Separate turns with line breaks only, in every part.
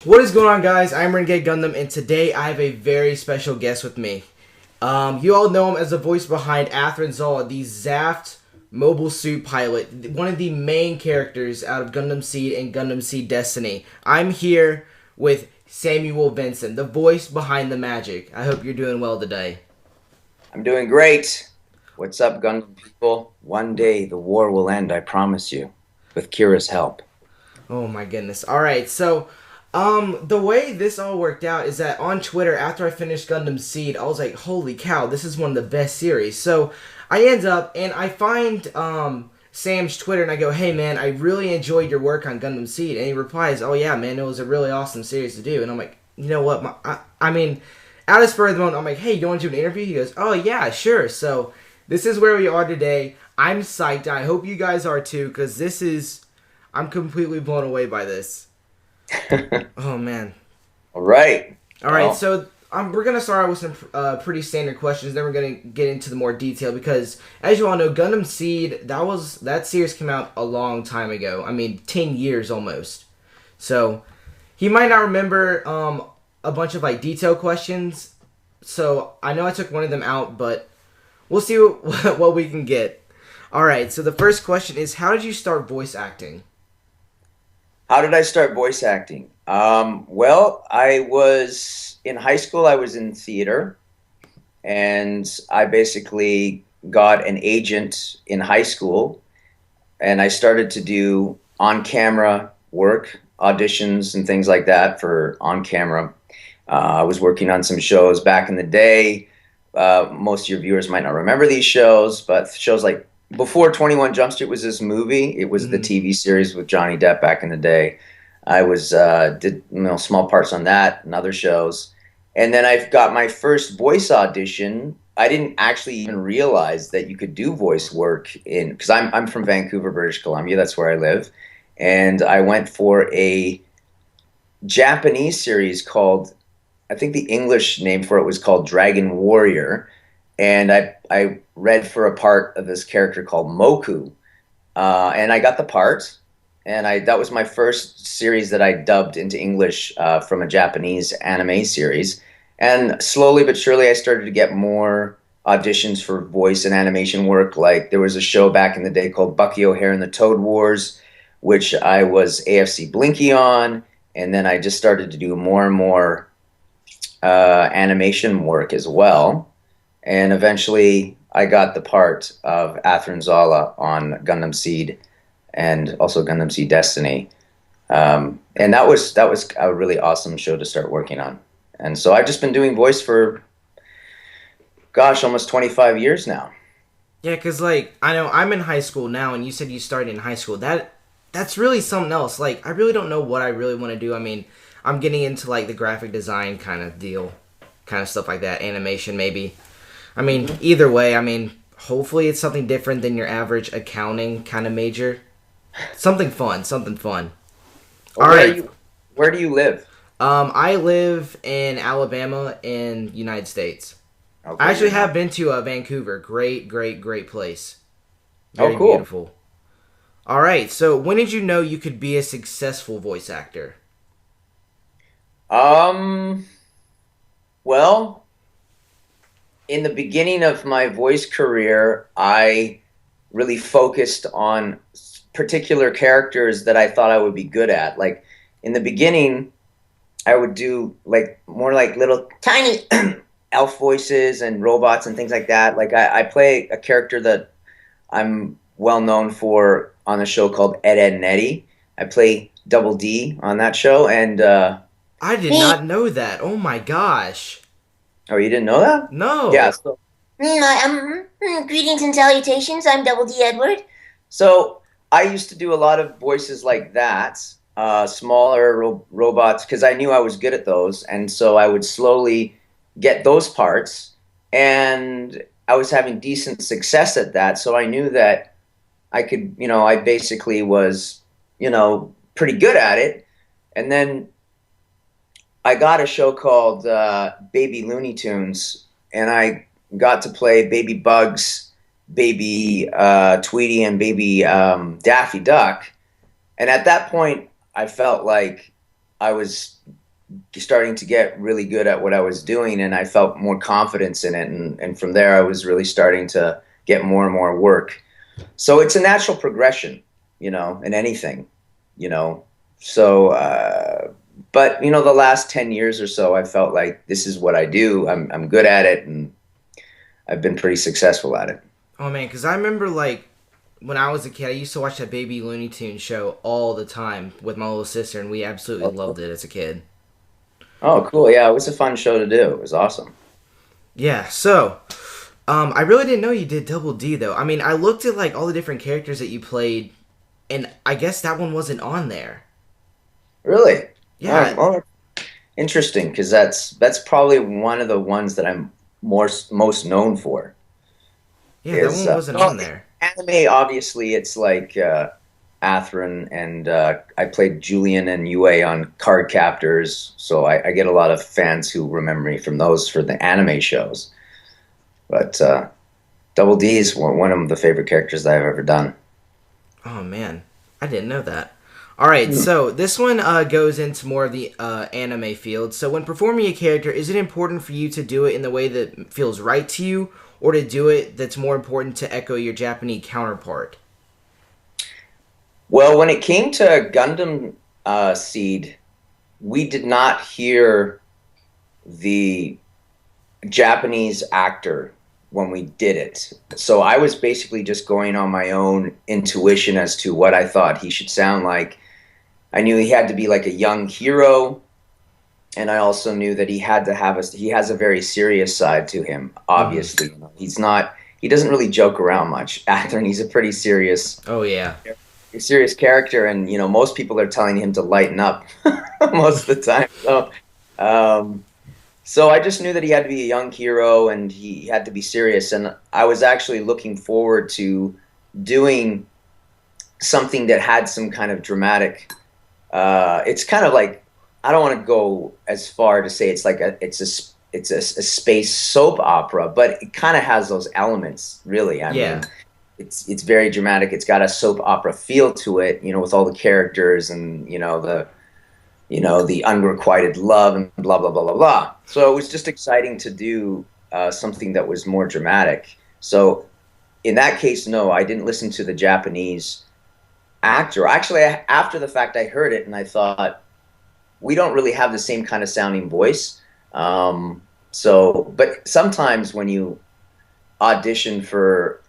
What is going on, guys? I'm Renegade Gundam, and today I have a very special guest with me. You all know him as the voice behind Athrun Zala, the Zaft mobile suit pilot, one of the main characters out of Gundam Seed and Gundam Seed Destiny. I'm here with Samuel Vincent, the voice behind the magic. I hope you're doing well today.
I'm doing great. What's up, Gundam people? One day the war will end, I promise you, with Kira's help.
Oh my goodness. Alright, so the way this all worked out is that on Twitter, after I finished Gundam Seed, I was like, holy cow, this is one of the best series. So I end up and I find Sam's Twitter and I go, hey man, I really enjoyed your work on Gundam Seed. And he replies, oh yeah man, it was a really awesome series to do. And I'm like, you know what, I mean, out of spur of the moment, I'm like, hey, you want to do an interview? He goes, oh yeah, sure. So this is where we are today. I'm psyched. I hope you guys are too, because I'm completely blown away by this. Oh man.
All right.
All right.
Well,
So we're gonna start out with some pretty standard questions. Then we're gonna get into the more detail because, as you all know, Gundam Seed that series came out a long time ago. I mean, 10 years almost. So he might not remember a bunch of like detail questions. So I know I took one of them out, but we'll see what we can get. All right. So the first question is, how did you start voice acting?
how did I start voice acting? Well, I was in high school, I was in theater, and I basically got an agent in high school, and I started to do on-camera work, auditions and things like that for on-camera. I was working on some shows back in the day. Most of your viewers might not remember these shows, but shows like before 21 Jump Street was this movie. It was the
Mhm.
TV series with Johnny Depp back in the day. I was did small parts on that and other shows, and then I've got my first voice audition. I didn't actually even realize that you could do voice work in because I'm from Vancouver, British Columbia. That's where I live, and I went for a Japanese series called, I think the English name for it was called Dragon Warrior, and I read for a part of this character called Moku, and I got the part, and I that was my first series that I dubbed into English from a Japanese anime series, and slowly but surely I started to get more auditions for voice and animation work. Like there was a show back in the day called Bucky O'Hare and the Toad Wars, which I was AFC Blinky on, and then I just started to do more and more animation work as well. And eventually, I got the part of Athrun Zala on Gundam Seed and also Gundam Seed Destiny. And that was a really awesome show to start working on. And so I've just been doing voice for, gosh, almost 25 years now.
Yeah, cause like I know I'm in high school now, and you said you started in high school. That's really something else. Like I really don't know what I really want to do. I mean, I'm getting into like the graphic design kind of deal, kind of stuff like that, animation maybe. I mean, either way, I mean, hopefully it's something different than your average accounting kind of major. Something fun, something fun. All
Where are
right.
you? Where do you live?
I live in Alabama in United States. I
Okay,
actually
you're
have
not.
been to Vancouver. Great, great, great place.
Oh,
Very
cool.
beautiful. All right. So, when did you know you could be a successful voice actor?
Um, well, in the beginning of my voice career, I really focused on particular characters that I thought I would be good at. Like in the beginning, I would do like more like little tiny elf voices and robots and things like that. Like I play a character that I'm well known for on a show called Ed, Ed and Eddie. I play Double D on that show, and
I did
Me,
not know that. Oh my gosh.
oh, you didn't know that? Yeah,
No.
so
greetings and salutations. I'm Double D Edward.
So I used to do a lot of voices like that, smaller robots, because I knew I was good at those, and so I would slowly get those parts, and I was having decent success at that. So I knew that I could, I basically was, pretty good at it. And then I got a show called Baby Looney Tunes, and I got to play Baby Bugs, Baby Tweety, and Baby Daffy Duck. And at that point, I felt like I was starting to get really good at what I was doing, and I felt more confidence in it. And from there, I was really starting to get more and more work. So it's a natural progression, in anything, you know. So, but the last 10 years or so, I felt like this is what I do. I'm good at it, and I've been pretty successful at it.
Oh man, because I remember like when I was a kid, I used to watch that Baby Looney Tunes show all the time with my little sister, and we absolutely loved it as a kid.
Oh, cool. Yeah, it was a fun show to do. It was awesome.
Yeah, so I really didn't know you did Double D though. I mean, I looked at like all the different characters that you played, and I guess that one wasn't on there.
Really?
Yeah,
Well, interesting, because that's probably one of the ones that I'm most known for.
yeah, that
Is
one wasn't
well,
on there.
anime, obviously, it's like Athrun, and I played Julian and Yue on Card Captors, so I get a lot of fans who remember me from those for the anime shows. But Double D is one of the favorite characters that I've ever done.
Oh man, I didn't know that. All right, so this one goes into more of the anime field. So when performing a character, is it important for you to do it in the way that feels right to you, or to do it that's more important to echo your Japanese counterpart?
Well, when it came to Gundam Seed, we did not hear the Japanese actor when we did it. So I was basically just going on my own intuition as to what I thought he should sound like. I knew he had to be like a young hero, and I also knew that he has a very serious side to him,
Mm.
obviously. He doesn't really joke around much. Athrun, he's a pretty
Oh yeah,
serious character, and most people are telling him to lighten up most of the time. Um, so I just knew that he had to be a young hero and he had to be serious. And I was actually looking forward to doing something that had some kind of dramatic. It's kind of like, I don't want to go as far to say it's a space soap opera, but it kind of has those elements. Really, I mean,
yeah,
it's very dramatic. It's got a soap opera feel to it, with all the characters and the unrequited love and blah blah blah blah blah. So it was just exciting to do something that was more dramatic. So in that case, no, I didn't listen to the Japanese actor. Actually, after the fact, I heard it and I thought we don't really have the same kind of sounding voice. But sometimes when you audition for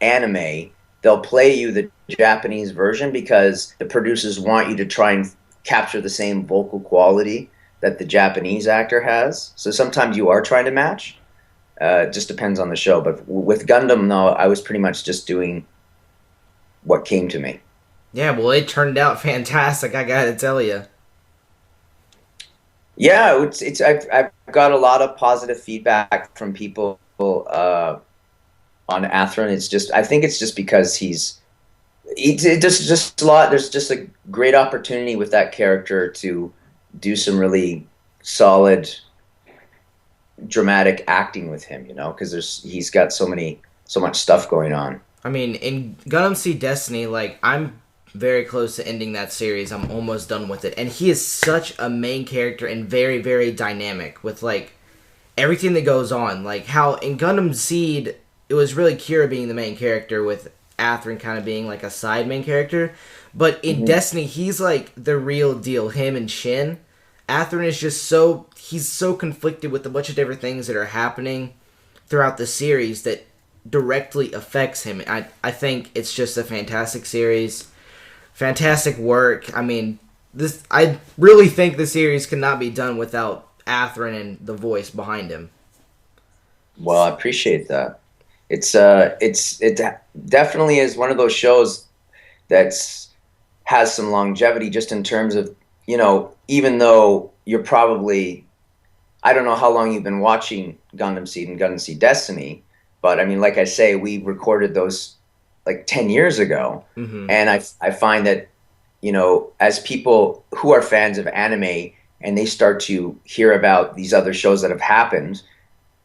anime, they'll play you the Japanese version because the producers want you to try and capture the same vocal quality that the Japanese actor has. So sometimes you are trying to match. It just depends on the show. But with Gundam, though, I was pretty much just doing what came to me.
yeah. Well, it turned out fantastic. I gotta tell you.
Yeah, I've got a lot of positive feedback from people on Athrun. I think it's just because it just a lot. There's just a great opportunity with that character to do some really solid dramatic acting with him, because he's got so much stuff going on.
I mean, in Gundam Seed Destiny, like I'm very close to ending that series. I'm almost done with it, and he is such a main character and very, very dynamic with like everything that goes on. Like how in Gundam Seed, it was really Kira being the main character with Athrun kind of being like a side main character, but in Destiny, he's like the real deal. Him and Shin, Athrun is just he's so conflicted with a bunch of different things that are happening throughout the series that directly affects him. I think it's just a fantastic series. Fantastic work. I mean, I really think the series could not be done without Athrun and the voice behind him.
Well, I appreciate that. It definitely is one of those shows that's has some longevity just in terms of, even though you're probably, I don't know how long you've been watching Gundam Seed and Gundam Seed Destiny, but I mean, like I say, we recorded those like 10 years ago.
Mm-hmm.
And I find that, as people who are fans of anime and they start to hear about these other shows that have happened,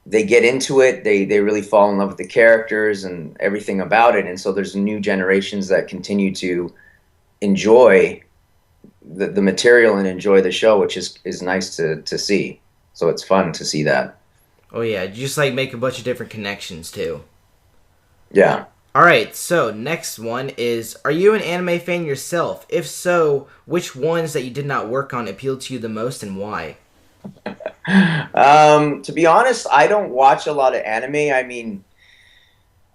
they get into it, they really fall in love with the characters and everything about it. And so there's new generations that continue to enjoy the material and enjoy the show, which is nice to see. So it's fun to see that.
Oh yeah, you just like make a bunch of different connections too.
Yeah.
All right, so next one is: are you an anime fan yourself? If so, which ones that you did not work on appealed to you the most, and why?
To be honest, I don't watch a lot of anime. I mean,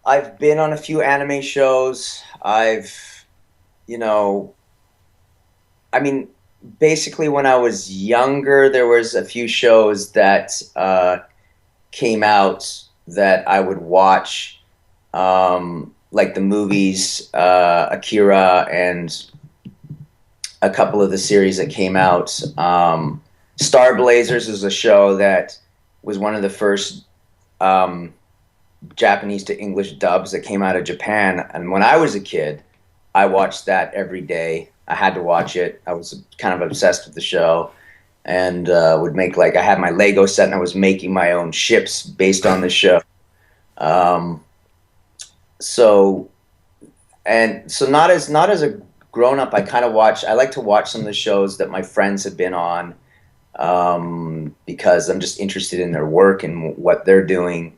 I've been on a few anime shows. You know, I mean, basically when I was younger, there was a few shows that came out that I would watch, like the movies, Akira, and a couple of the series that came out. Star Blazers is a show that was one of the first Japanese to English dubs that came out of Japan. And when I was a kid, I watched that every day. I had to watch it. I was kind of obsessed with the show, and would make, like, I had my Lego set and I was making my own ships based on the show. Um, so so not as a grown up, I kind of watch. I like to watch some of the shows that my friends have been on, because I'm just interested in their work and what they're doing.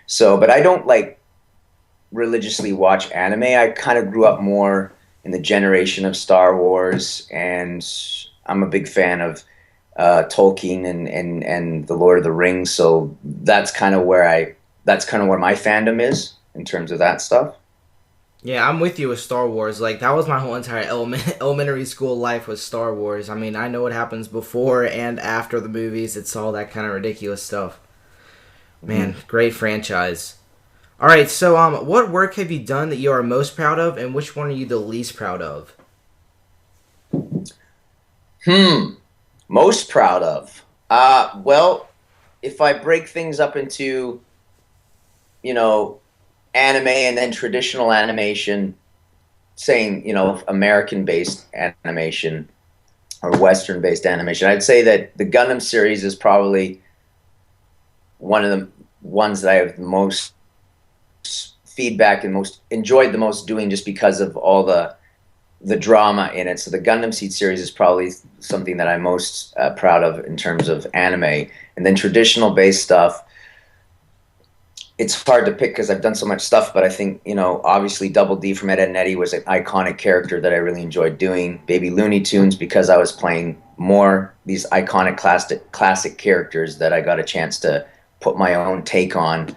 So, but I don't like religiously watch anime. I kind of grew up more in the generation of Star Wars, and I'm a big fan of Tolkien and the Lord of the Rings. So that's kind of where my fandom is in terms of that stuff.
Yeah, I'm with you with Star Wars. Like, that was my whole entire elementary school life was Star Wars. I mean, I know what happens before and after the movies. It's all that kind of ridiculous stuff. Man, great franchise. All right, so what work have you done that you are most proud of, and which one are you the least proud of?
Most proud of. Well, if I break things up into, you know, anime and then traditional animation, saying, American-based animation or Western-based animation, I'd say that the Gundam series is probably one of the ones that I have the most feedback and most enjoyed the most doing, just because of all the drama in it. So the Gundam Seed series is probably something that I'm most proud of in terms of anime. And then traditional based stuff, it's hard to pick because I've done so much stuff, but I think, obviously Double D from Ed, Edd n Eddy was an iconic character that I really enjoyed doing. Baby Looney Tunes, because I was playing more these iconic classic characters that I got a chance to put my own take on.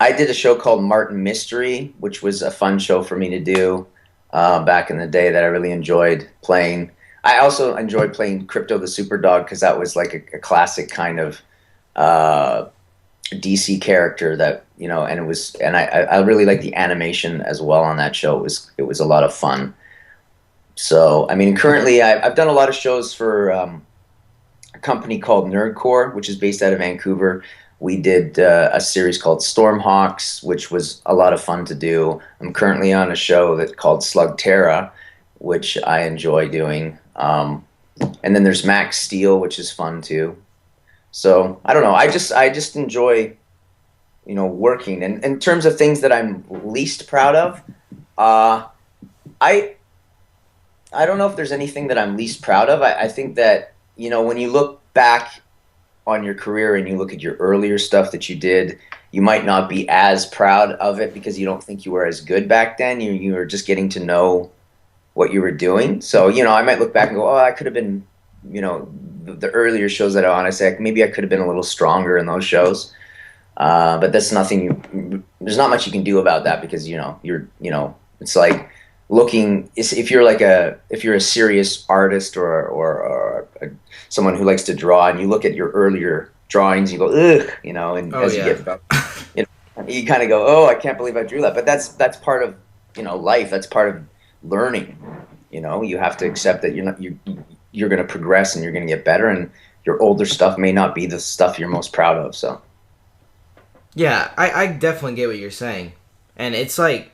I did a show called Martin Mystery, which was a fun show for me to do back in the day that I really enjoyed playing. I also enjoyed playing Crypto the Superdog, because that was like a classic kind of DC character that, and I really liked the animation as well on that show. It was a lot of fun. So, I mean, currently I've done a lot of shows for a company called Nerdcore, which is based out of Vancouver. We did a series called Stormhawks, which was a lot of fun to do. I'm currently on a show that's called Slug Terra, which I enjoy doing. And then there's Max Steel, which is fun too. So I don't know. I just enjoy, working. And in terms of things that I'm least proud of, I don't know if there's anything that I'm least proud of. I think that, when you look back on your career and you look at your earlier stuff that you did, you might not be as proud of it because you don't think you were as good back then. You were just getting to know what you were doing. So, I might look back and go, oh, I could have been, the earlier shows that I say maybe I could have been a little stronger in those shows. But that's nothing, there's not much you can do about that, because, it's like if you're a serious artist or someone who likes to draw, and you look at your earlier drawings, you go, ugh, and as you get, you kind of go, oh, I can't believe I drew that. But that's part of, life. That's part of learning. You have to accept that you're going to progress and you're going to get better, and your older stuff may not be the stuff you're most proud of. So,
yeah, I definitely get what you're saying, and it's like,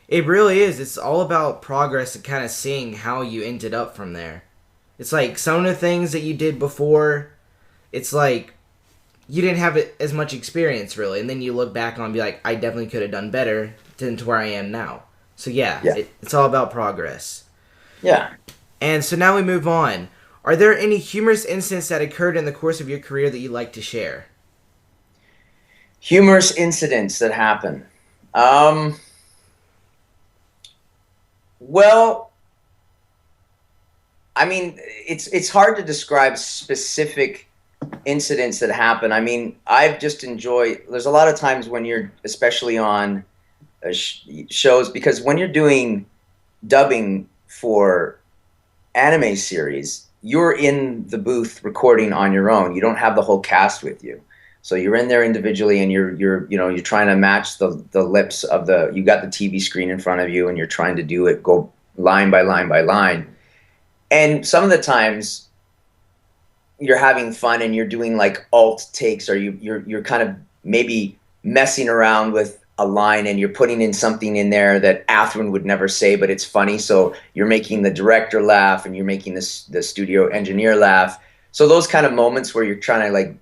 it really is. It's all about progress and kind of seeing how you ended up from there. It's like some of the things that you did before, it's like you didn't have as much experience really, and then you look back on and be like, I definitely could have done better to where I am now. So yeah. It's all about progress.
Yeah.
And so now we move on. Are there any humorous incidents that occurred in the course of your career that you'd like to share?
Humorous incidents that happen. Um, well, I mean, it's hard to describe specific incidents that happen. I mean, I've just enjoyed. There's a lot of times when you're, especially on shows, because when you're doing dubbing for anime series, you're in the booth recording on your own. You don't have the whole cast with you. So you're in there individually, and you're trying to match the lips of the. You got the TV screen in front of you, and you're trying to do it, go line by line by line. And some of the times you're having fun and you're doing like alt takes, or you're kind of maybe messing around with a line and you're putting in something in there that Athrun would never say, but it's funny. So you're making the director laugh and you're making the studio engineer laugh. So those kind of moments where you're trying to like,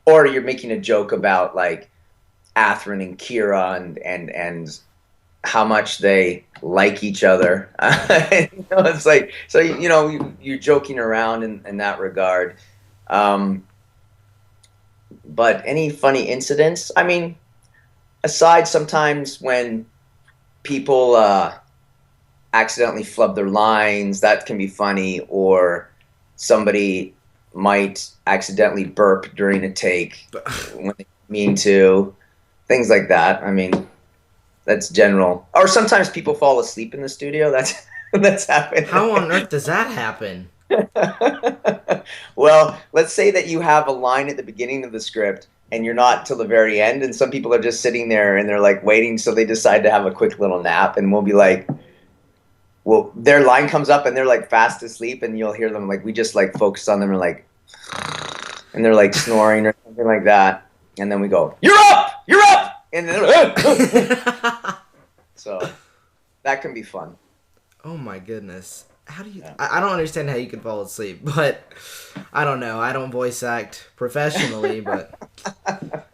or you're making a joke about like Athrun and Kira and how much they like each other. It's like, so you're joking around in that regard. But any funny incidents? I mean, aside sometimes when people accidentally flub their lines, that can be funny, or somebody might accidentally burp during a take when they mean to, things like that. I mean, that's general. Or sometimes people fall asleep in the studio. That's happened.
How on earth does that happen?
Well, let's say that you have a line at the beginning of the script and you're not till the very end, and some people are just sitting there and they're like waiting, so they decide to have a quick little nap, and we'll be like, well, their line comes up and they're like fast asleep, and you'll hear them like, we just like focus on them and they're like snoring or something like that, and then we go, you're up, and then so that can be fun.
Oh my goodness. How do you... I don't understand how you can fall asleep, but I don't know. I don't voice act professionally, but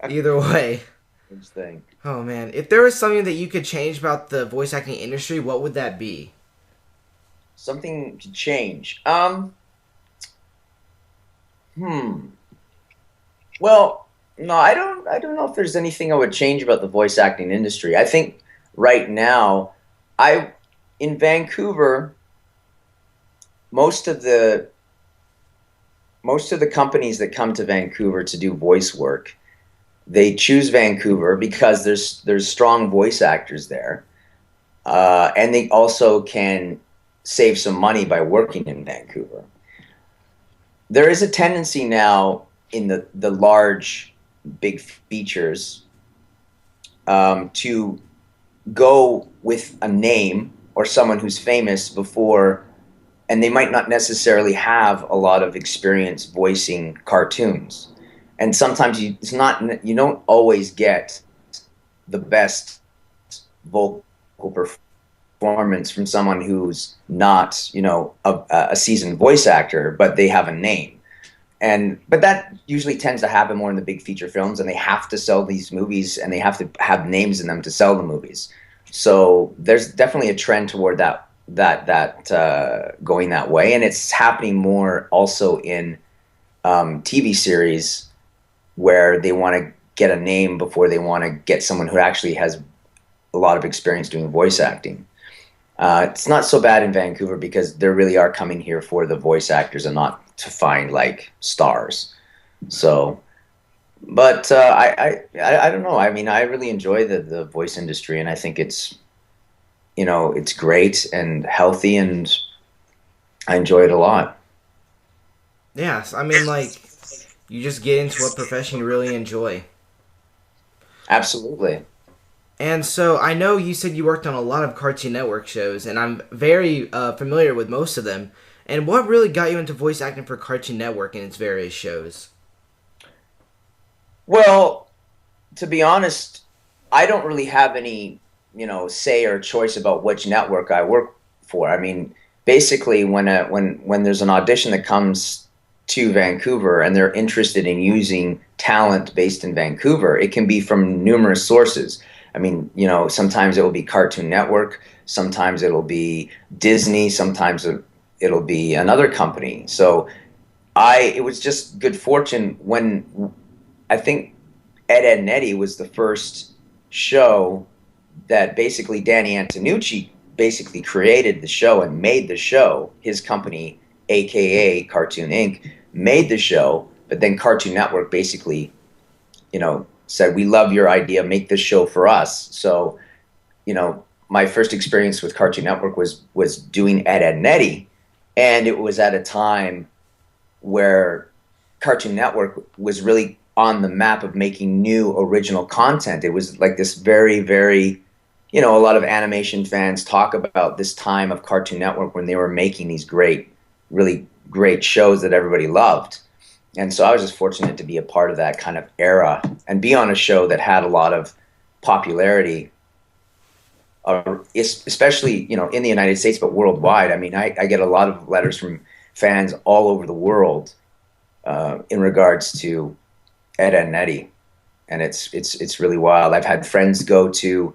either way.
Interesting.
Oh man. If there was something that you could change about the voice acting industry, what would that be?
Something to change. Well, no, I don't know if there's anything I would change about the voice acting industry. I think right now, in Vancouver, most of the companies that come to Vancouver to do voice work, they choose Vancouver because there's strong voice actors there, and they also can save some money by working in Vancouver. There is a tendency now in the large, big features to go with a name or someone who's famous before, and they might not necessarily have a lot of experience voicing cartoons. And sometimes you don't always get the best vocal performance from someone who's not, a seasoned voice actor, but they have a name. But that usually tends to happen more in the big feature films, and they have to sell these movies, and they have to have names in them to sell the movies. So there's definitely a trend toward that going that way, and it's happening more also in TV series where they want to get a name before they want to get someone who actually has a lot of experience doing voice acting. It's not so bad in Vancouver because they really are coming here for the voice actors and not to find like stars. So, but I don't know. I mean, I really enjoy the voice industry, and I think it's great and healthy, and I enjoy it a lot.
Yes, I mean, like, you just get into what profession you really enjoy.
Absolutely.
And so I know you said you worked on a lot of Cartoon Network shows, and I'm very familiar with most of them. And what really got you into voice acting for Cartoon Network and its various shows?
Well, to be honest, I don't really have any, say or choice about which network I work for. I mean, basically, when there's an audition that comes to Vancouver and they're interested in using talent based in Vancouver, it can be from numerous sources. I mean, sometimes it will be Cartoon Network, sometimes it'll be Disney, sometimes it'll be another company. So it was just good fortune when I think Ed Nettie was the first show that basically Danny Antonucci basically created the show and made the show. His company, aka Cartoon Inc., made the show, but then Cartoon Network basically, said, "We love your idea, make this show for us." So, my first experience with Cartoon Network was doing Ed Nettie, and it was at a time where Cartoon Network was really on the map of making new original content. It was like this very, very, a lot of animation fans talk about this time of Cartoon Network when they were making these great, really great shows that everybody loved. And so I was just fortunate to be a part of that kind of era and be on a show that had a lot of popularity, especially, in the United States, but worldwide. I mean, I get a lot of letters from fans all over the world in regards to Ed and Nettie, and it's really wild. I've had friends go to,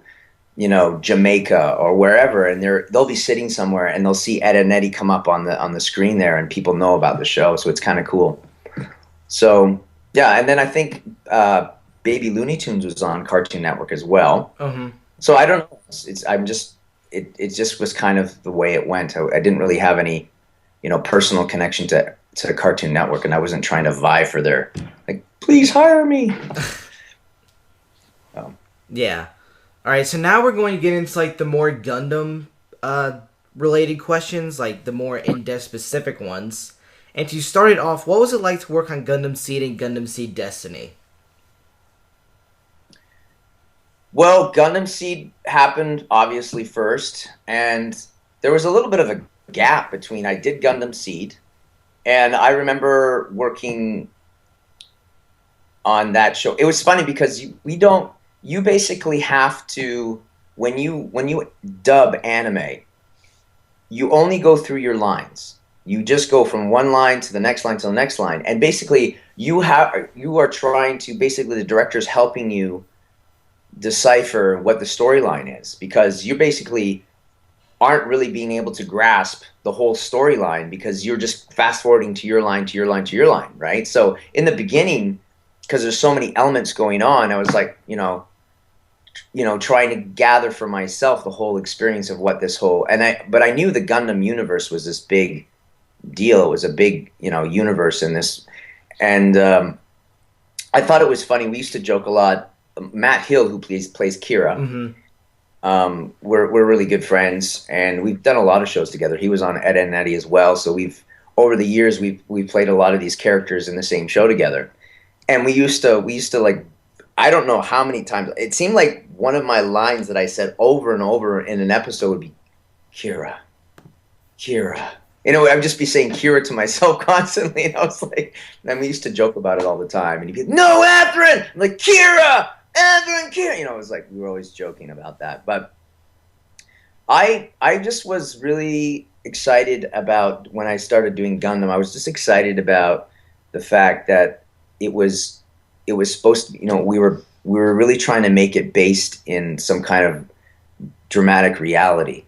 Jamaica or wherever, and they'll be sitting somewhere and they'll see Ed and Nettie come up on the screen there, and people know about the show, so it's kind of cool. So yeah, and then I think Baby Looney Tunes was on Cartoon Network as well.
Mm-hmm.
So I don't know. It just was kind of the way it went. I didn't really have any, personal connection to Cartoon Network, and I wasn't trying to vie for their, like, please hire me.
Yeah. All right. So now we're going to get into like the more Gundam related questions, like the more in-depth specific ones. And to start it off, what was it like to work on Gundam Seed and Gundam Seed Destiny?
Well, Gundam Seed happened obviously first, and there was a little bit of a gap between I did Gundam Seed, and I remember working on that show. It was funny because you basically have to, when you dub anime, you only go through your lines. You just go from one line to the next line to the next line, and basically you are trying to, basically the director's helping you decipher what the storyline is, because you basically aren't really being able to grasp the whole storyline because you're just fast forwarding to your line, to your line, to your line, right? So in the beginning, because there's so many elements going on, I was like, trying to gather for myself the whole experience of what this whole, but I knew the Gundam universe was this big deal. It was a big, universe in this, and I thought it was funny. We used to joke a lot. Matt Hill, who plays Kira,
Mm-hmm.
We're really good friends, and we've done a lot of shows together. He was on Ed and Nettie as well, so over the years we've played a lot of these characters in the same show together. And we used to like, I don't know how many times, it seemed like one of my lines that I said over and over in an episode would be Kira, Kira. I would just be saying Kira to myself constantly, and I was like, and we used to joke about it all the time. And he'd be like, "No, Athrun!" I'm like, Kira, Athrun, Kira. It was like we were always joking about that. But I just was really excited about when I started doing Gundam. I was just excited about the fact that it was supposed to, we were really trying to make it based in some kind of dramatic reality.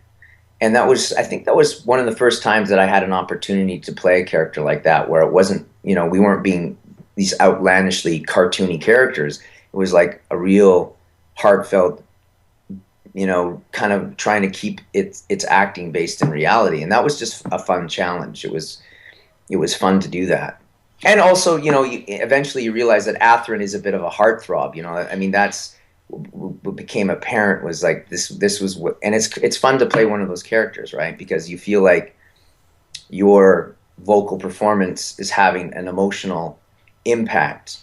And I think that was one of the first times that I had an opportunity to play a character like that, where it wasn't, we weren't being these outlandishly cartoony characters. It was like a real heartfelt, kind of trying to keep its acting based in reality. And that was just a fun challenge. It was fun to do that. And also, eventually you realize that Athrun is a bit of a heartthrob. I mean, that's what became apparent, was like this was what, and it's fun to play one of those characters, right? Because you feel like your vocal performance is having an emotional impact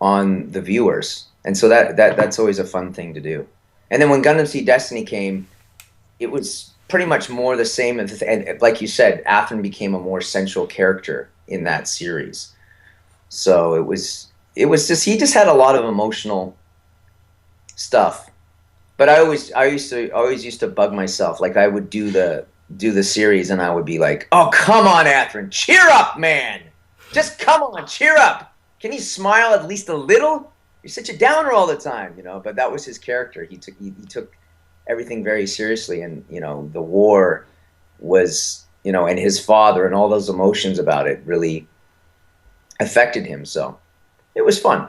on the viewers, and so that's always a fun thing to do. And then when Gundam Seed Destiny came, it was pretty much more the same, and like you said, Athrun became a more central character in that series. So it was just, he just had a lot of emotional stuff. But I always used to bug myself. Like, I would do the series, and I would be like, "Oh, come on, Athrun, cheer up, man! Just come on, cheer up! Can you smile at least a little? You're such a downer all the time, But that was his character. He took everything very seriously, and the war was you know, and his father and all those emotions about it really affected him. So it was fun.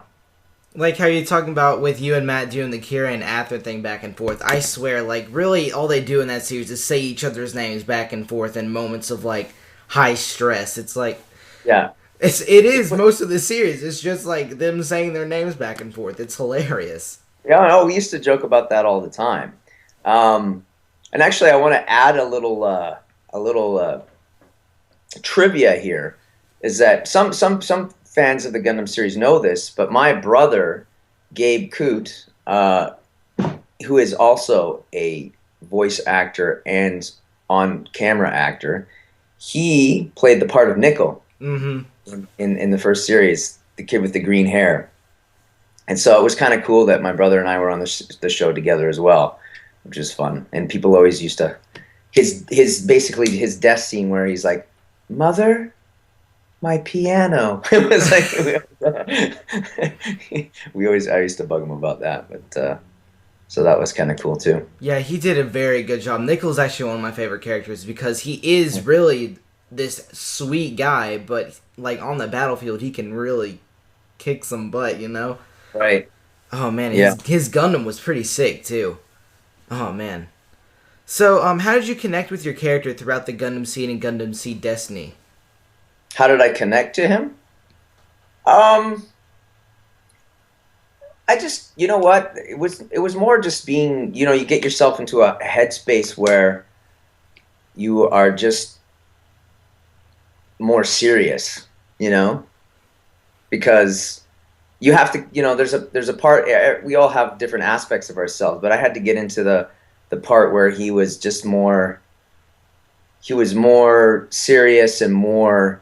Like how you're talking about with you and Matt doing the Kira and Athrun thing back and forth. I swear, like, really all they do in that series is say each other's names back and forth in moments of, like, high stress. It's like,
Yeah.
it is most of the series. It's just like them saying their names back and forth. It's hilarious.
Yeah, no, we used to joke about that all the time. Um, and actually, I want to add a little trivia here. Is that some fans of the Gundam series know this, but my brother Gabe Coot, who is also a voice actor and on camera actor, he played the part of Nickel
Mm-hmm.
in the first series, the kid with the green hair. And so it was kind of cool that my brother and I were on the show together as well, which is fun. And people always used to his basically his death scene where he's like, "Mother, my piano." It was like I used to bug him about that, but so that was kind of cool too.
Yeah, he did a very good job. Nickel's actually one of my favorite characters because he is really this sweet guy, but like on the battlefield, he can really kick some butt, you know?
Right.
Oh man,
Yeah.
his Gundam was pretty sick too. Oh man. So, how did you connect with your character throughout the Gundam Seed and Gundam Seed Destiny?
How did I connect to him? Um, I just, you know what? It was more just being, you know, you get yourself into a headspace where you are just more serious, you know, because you have to, you know, there's a part, we all have different aspects of ourselves, but I had to get into the part where he was just more, he was more serious and more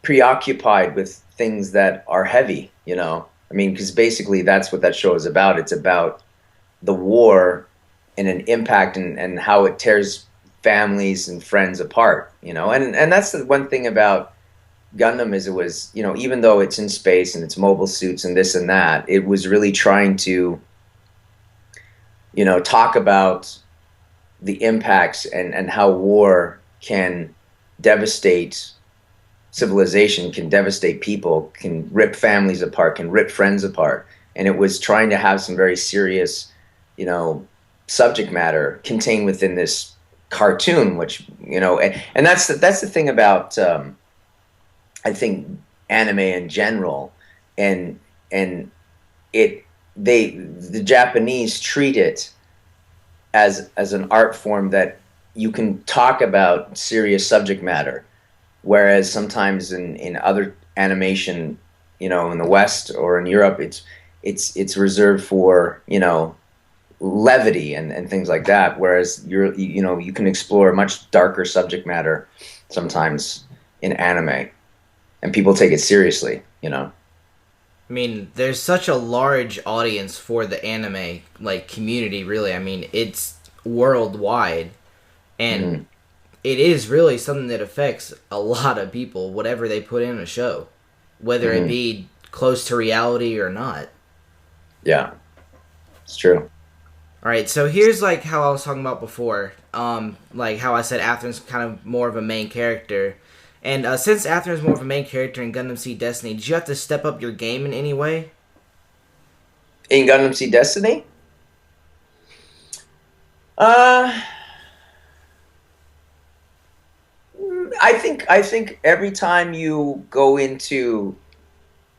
preoccupied with things that are heavy, you know. I mean, because basically that's what that show is about. It's about the war and an impact and how it tears families and friends apart, you know. And that's the one thing about Gundam is it was, you know, even though it's in space and it's mobile suits and this and that, it was really trying to, you know, talk about the impacts and how war can devastate civilization, can devastate people, can rip families apart, can rip friends apart. And it was trying to have some very serious, you know, subject matter contained within this cartoon, which, you know, and that's the thing about I think anime in general, and the Japanese treat it as an art form that you can talk about serious subject matter, whereas sometimes in other animation, you know, in the West or in Europe, it's reserved for, you know, levity and things like that. Whereas you know, you can explore much darker subject matter sometimes in anime, and people take it seriously, you know.
I mean, there's such a large audience for the anime like community. Really, I mean, it's worldwide, and
Mhm.
it is really something that affects a lot of people. Whatever they put in a show, whether it
Mhm.
be close to reality or not.
Yeah, it's true.
All right, so here's like how I was talking about before. Like how I said Athrun's kind of more of a main character. And since Athrun's more of a main character in Gundam Seed Destiny, did you have to step up your game in any way?
In Gundam Seed Destiny, uh, I think every time you go into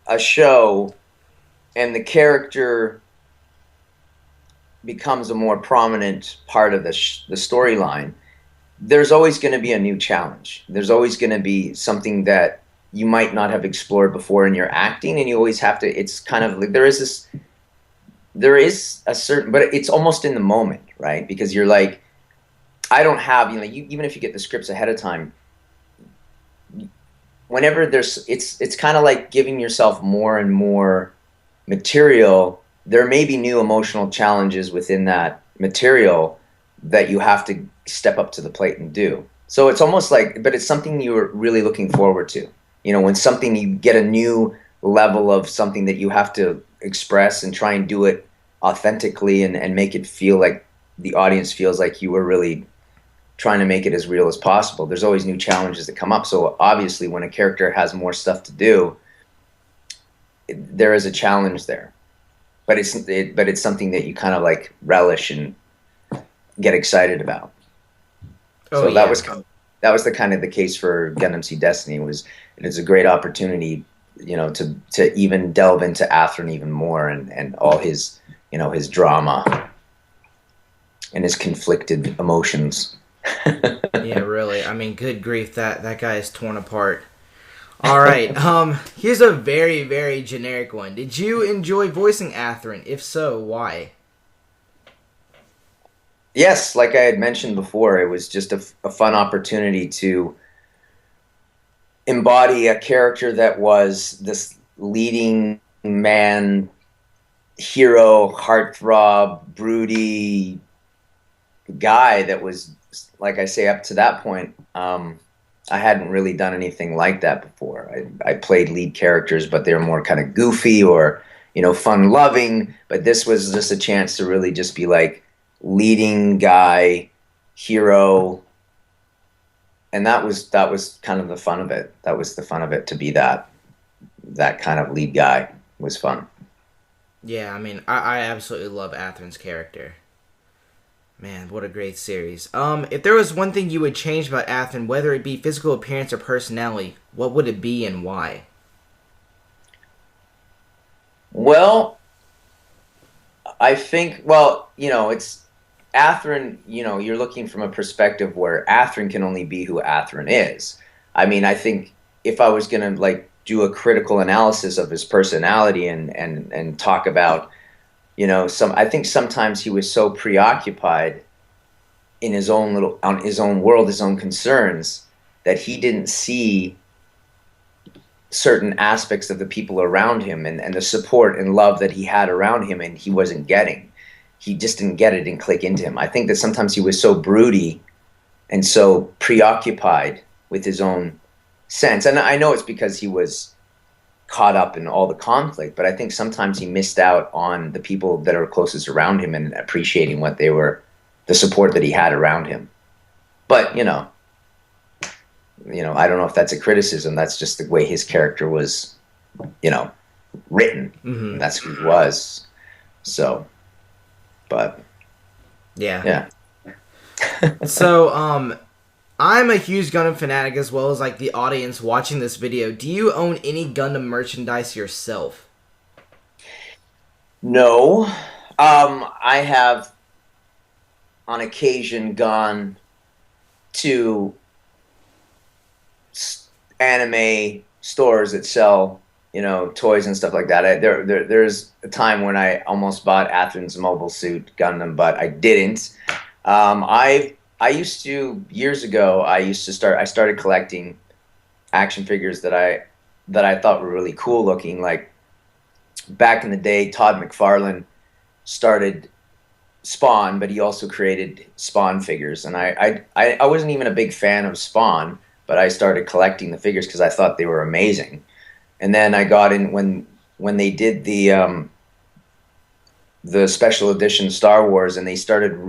a show and the character becomes a more prominent part of the storyline, there's always going to be a new challenge. There's always going to be something that you might not have explored before in your acting, and you always have to. It's kind of like there is a certain, but it's almost in the moment, right? Because you're like, I don't have, you know, even if you get the scripts ahead of time, whenever it's kind of like giving yourself more and more material. There may be new emotional challenges within that material that you have to step up to the plate and do. So it's almost like, but it's something you're really looking forward to. You know, when something, you get a new level of something that you have to express and try and do it authentically and make it feel like the audience feels like you were really trying to make it as real as possible. There's always new challenges that come up. So obviously when a character has more stuff to do, there is a challenge there. But it's something that you kind of like relish and get excited about.
Oh,
so
yeah.
that was the kind of the case for Gundam Seed Destiny. It's a great opportunity, you know, to even delve into Athrun even more and all his, you know, his drama and his conflicted emotions.
Yeah, really. I mean, good grief, that guy is torn apart. All right. Here's a very, very generic one. Did you enjoy voicing Athrun? If so, why?
Yes, like I had mentioned before, it was just a fun opportunity to embody a character that was this leading man, hero, heartthrob, broody guy that was, like I say, up to that point, I hadn't really done anything like that before. I played lead characters, but they were more kind of goofy or, you know, fun-loving. But this was just a chance to really just be like leading guy, hero, and that was kind of the fun of it. That was the fun of it, to be that kind of lead guy. It was fun.
Yeah, I mean, I absolutely love Athrun's character. Man, what a great series. If there was one thing you would change about Athrun, whether it be physical appearance or personality, what would it be and why?
Well, I think, well, you know, it's Athrun, you know, you're looking from a perspective where Athrun can only be who Athrun is. I mean, I think if I was going to like do a critical analysis of his personality and talk about, you know, I think sometimes he was so preoccupied in his own on his own world, his own concerns, that he didn't see certain aspects of the people around him and the support and love that he had around him, and he wasn't getting. He just didn't get it and click into him. I think that sometimes he was so broody and so preoccupied with his own sense. And I know it's because he was caught up in all the conflict, but I think sometimes he missed out on the people that are closest around him and appreciating what they were, the support that he had around him. But, you know, I don't know if that's a criticism. That's just the way his character was, you know, written.
Mm-hmm.
That's who he was. So, but
yeah. So, I'm a huge Gundam fanatic as well as like the audience watching this video. Do you own any Gundam merchandise yourself?
No. I have on occasion gone to anime stores that sell, you know, toys and stuff like that. There's a time when I almost bought Athrun's mobile suit Gundam, but I didn't. I used to, years ago, I started collecting action figures that I thought were really cool looking. Like back in the day, Todd McFarlane started Spawn, but he also created Spawn figures. And I wasn't even a big fan of Spawn, but I started collecting the figures because I thought they were amazing. And then I got in when they did the special edition Star Wars, and they started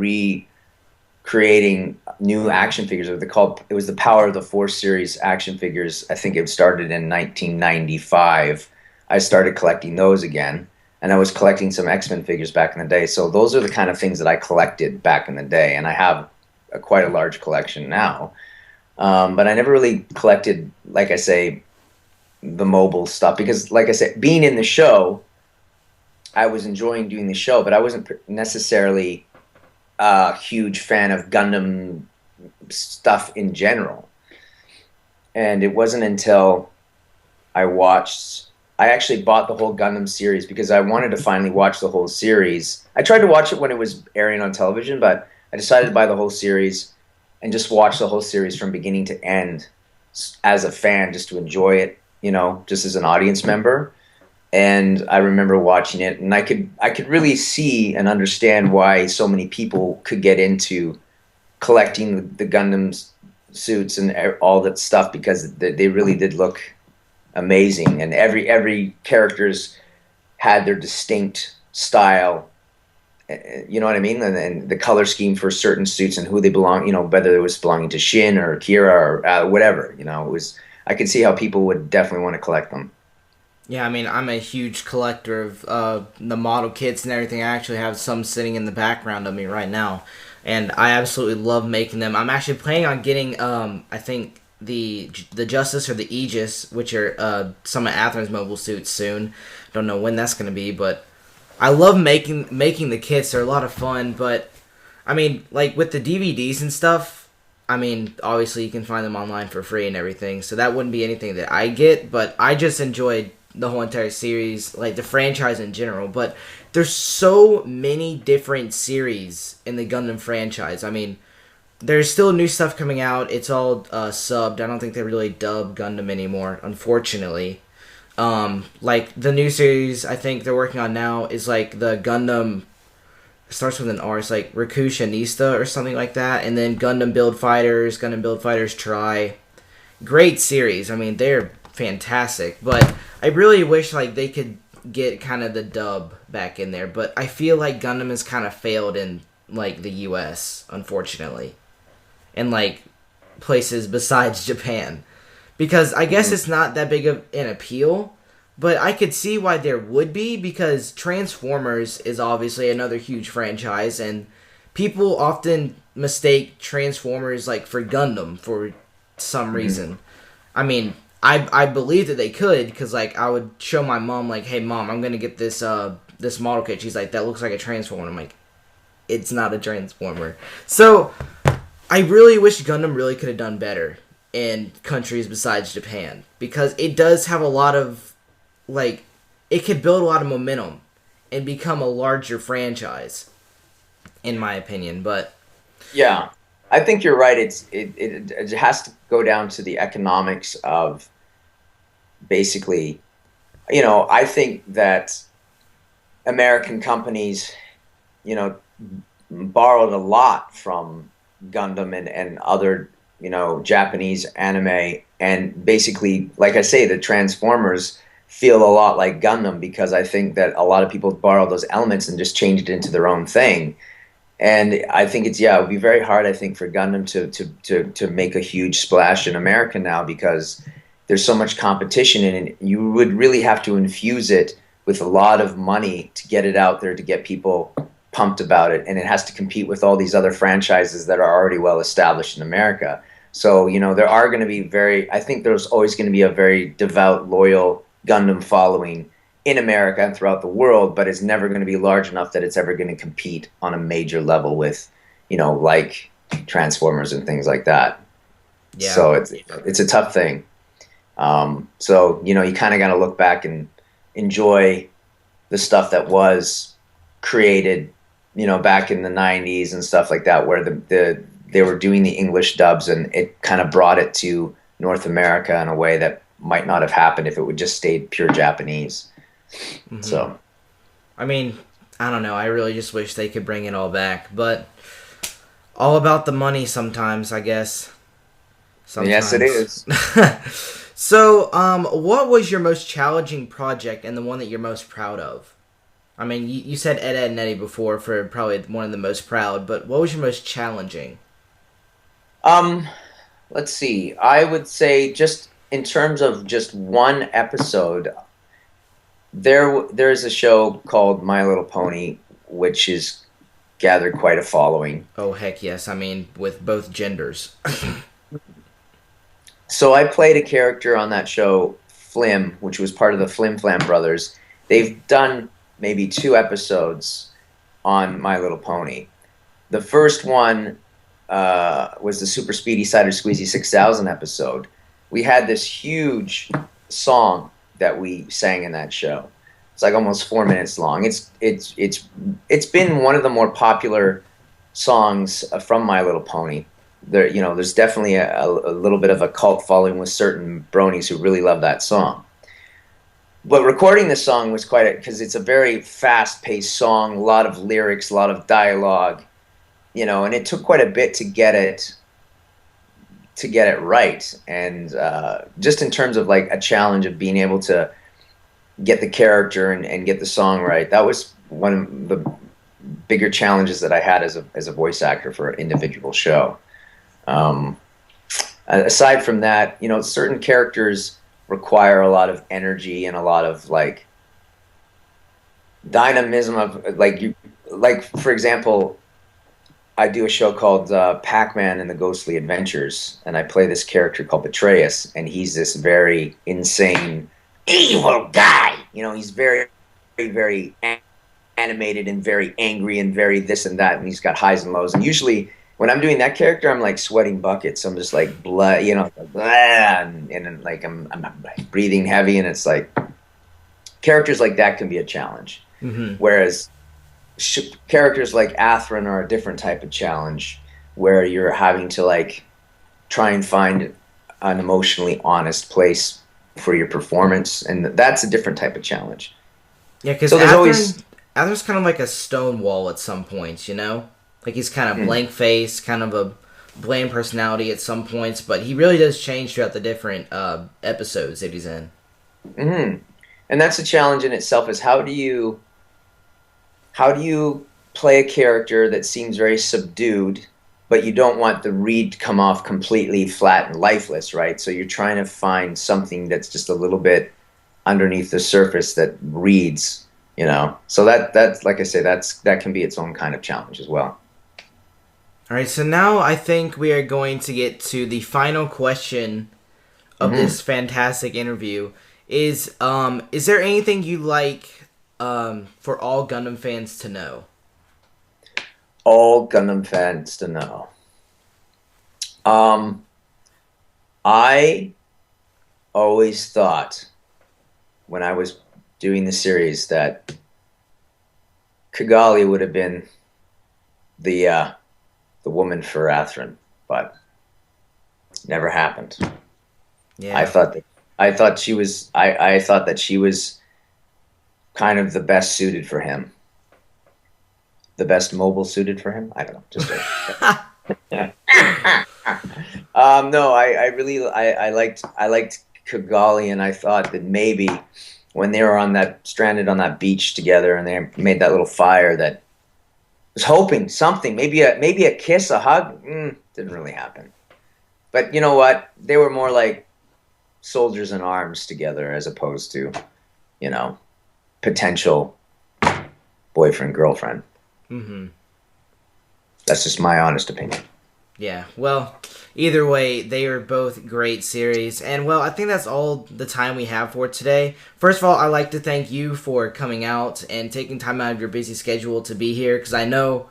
creating new action figures. It was the Power of the Force series action figures. I think it started in 1995. I started collecting those again, and I was collecting some X-Men figures back in the day. So those are the kind of things that I collected back in the day, and I have quite a large collection now. But I never really collected, like I say, the mobile stuff because, like I said, being in the show, I was enjoying doing the show, but I wasn't necessarily a huge fan of Gundam stuff in general. And it wasn't until I actually bought the whole Gundam series because I wanted to finally watch the whole series. I tried to watch it when it was airing on television, but I decided to buy the whole series and just watch the whole series from beginning to end as a fan, just to enjoy it, you know, just as an audience member. And I remember watching it, and I could really see and understand why so many people could get into collecting the Gundam suits and all that stuff, because they really did look amazing, and every characters had their distinct style You know what I mean? And the color scheme for certain suits and who they belong, you know, whether it was belonging to Shin or Kira or whatever, you know, it was, I could see how people would definitely want to collect them.
Yeah, I mean, I'm a huge collector of the model kits and everything. I actually have some sitting in the background of me right now, and I absolutely love making them. I'm actually planning on getting, I think the Justice or the Aegis, which are some of Athrun's mobile suits soon. Don't know when that's gonna be, but I love making the kits. They're a lot of fun, but I mean, like with the DVDs and stuff, I mean, obviously you can find them online for free and everything, so that wouldn't be anything that I get, but I just enjoyed the whole entire series, like the franchise in general. But there's so many different series in the Gundam franchise. I mean, there's still new stuff coming out. It's all subbed. I don't think they really dub Gundam anymore, unfortunately. Like the new series I think they're working on now is like the Gundam, it starts with an R. It's like Rakushanista or something like that, and then Gundam Build Fighters Try. Great series. I mean, they're fantastic, but I really wish like they could get kind of the dub back in there. But I feel like Gundam has kind of failed in like the U.S. unfortunately, and like places besides Japan, because I guess it's not that big of an appeal. But I could see why there would be, because Transformers is obviously another huge franchise, and people often mistake Transformers like for Gundam for some reason. I mean, I believe that they could, because like I would show my mom like, hey mom, I'm gonna get this this model kit. She's like, that looks like a Transformer. I'm like, it's not a Transformer. So I really wish Gundam really could have done better in countries besides Japan, because it does have a lot of like, it could build a lot of momentum and become a larger franchise, in my opinion. But
Yeah, I think you're right. It has to go down to the economics of basically, you know, I think that American companies, you know, borrowed a lot from Gundam and other, you know, Japanese anime, and basically, like I say, the Transformers feel a lot like Gundam, because I think that a lot of people borrowed those elements and just changed it into their own thing. And I think it's, yeah, it would be very hard, I think, for Gundam to make a huge splash in America now, because there's so much competition, and you would really have to infuse it with a lot of money to get it out there, to get people pumped about it, and it has to compete with all these other franchises that are already well established in America. So, you know, there are going to be I think there's always going to be a very devout, loyal Gundam following in America and throughout the world, but it's never going to be large enough that it's ever going to compete on a major level with, you know, like Transformers and things like that.
yeah,
So it's a tough thing. So, you know, you kind of got to look back and enjoy the stuff that was created, you know, back in the 90s and stuff like that, where they were doing the English dubs, and it kind of brought it to North America in a way that might not have happened if it would just stayed pure Japanese. So,
I mean, I don't know. I really just wish they could bring it all back, but all about the money sometimes, I guess. Sometimes.
yes, it is.
So, what was your most challenging project and the one that you're most proud of? I mean, you said Ed, Edd n Eddy before for probably one of the most proud, but what was your most challenging?
Let's see. I would say, just in terms of just one episode, there's a show called My Little Pony, which has gathered quite a following.
Oh, heck yes. I mean, with both genders.
So I played a character on that show, Flim, which was part of the Flim Flam Brothers. They've done maybe 2 episodes on My Little Pony. The first one was the Super Speedy Cider Squeezy 6000 episode. We had this huge song that we sang in that show. It's like almost 4 minutes long. It's been one of the more popular songs from My Little Pony. There, you know, there's definitely a little bit of a cult following with certain bronies who really love that song. But recording the song was because it's a very fast-paced song, a lot of lyrics, a lot of dialogue, you know, and it took quite a bit to get it right. And just in terms of like a challenge of being able to get the character and get the song right, that was one of the bigger challenges that I had as a voice actor for an individual show. Um, Aside from that, you know, certain characters require a lot of energy and a lot of like dynamism of like for example, I do a show called Pac-Man and the Ghostly Adventures, and I play this character called Betrayus, and he's this very insane, evil guy. You know, he's very, very animated and very angry and very this and that, and he's got highs and lows. And usually, when I'm doing that character, I'm like sweating buckets. I'm just like blood, you know, blah, and like I'm breathing heavy, and it's like characters like that can be a challenge.
Mm-hmm.
Whereas characters like Athrun are a different type of challenge, where you're having to like try and find an emotionally honest place for your performance, and that's a different type of challenge.
Yeah, because
so
Athrun's kind of like a stone wall at some points, you know? Like he's kind of blank face, kind of a bland personality at some points, but he really does change throughout the different episodes that he's in.
Mm-hmm. And that's a challenge in itself, is how do you play a character that seems very subdued, but you don't want the read to come off completely flat and lifeless, right? So you're trying to find something that's just a little bit underneath the surface that reads, you know. So that's like I say, that can be its own kind of challenge as well.
All right, so now I think we are going to get to the final question of this fantastic interview. Is there anything you like for all Gundam fans to know?
All Gundam fans to know. I always thought when I was doing the series that Kigali would have been the woman for Athrun, but never happened.
Yeah.
I thought that she was kind of the best suited for him. The best mobile suited for him? I don't know. Just no, I really liked Kigali, and I thought that maybe when they were stranded on that beach together and they made that little fire, that I was hoping something, maybe a kiss, a hug, didn't really happen. But you know what? They were more like soldiers in arms together as opposed to, you know, potential boyfriend, girlfriend.
Mm-hmm.
That's just my honest opinion.
Yeah, well, either way, they are both great series. And, well, I think that's all the time we have for today. First of all, I'd like to thank you for coming out and taking time out of your busy schedule to be here. Because I know,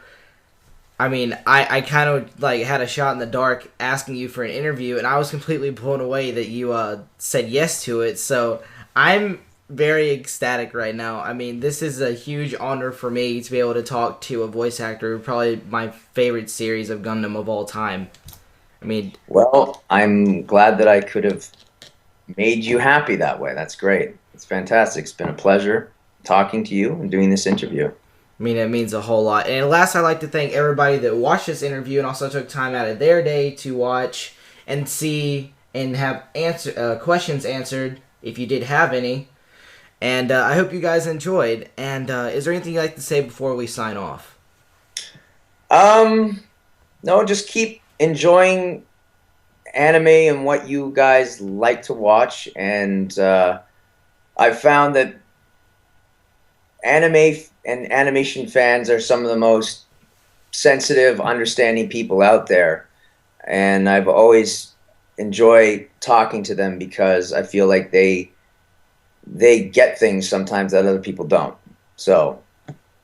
I mean, I kind of, like, had a shot in the dark asking you for an interview. And I was completely blown away that you said yes to it. So, I'm very ecstatic right now. I mean, this is a huge honor for me to be able to talk to a voice actor, probably my favorite series of Gundam of all time. I mean,
well, I'm glad that I could have made you happy that way. That's great. It's fantastic. It's been a pleasure talking to you and doing this interview.
I mean, it means a whole lot. And last, I'd like to thank everybody that watched this interview and also took time out of their day to watch and see and have questions answered, if you did have any. And I hope you guys enjoyed. And is there anything you'd like to say before we sign off?
No, just keep enjoying anime and what you guys like to watch. And I've found that anime and animation fans are some of the most sensitive, understanding people out there. And I've always enjoyed talking to them because I feel like they get things sometimes that other people don't. So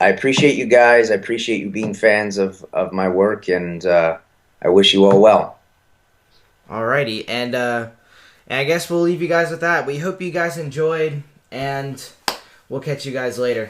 I appreciate you guys. I appreciate you being fans of my work, and I wish you all well.
Alrighty, and I guess we'll leave you guys with that. We hope you guys enjoyed, and we'll catch you guys later.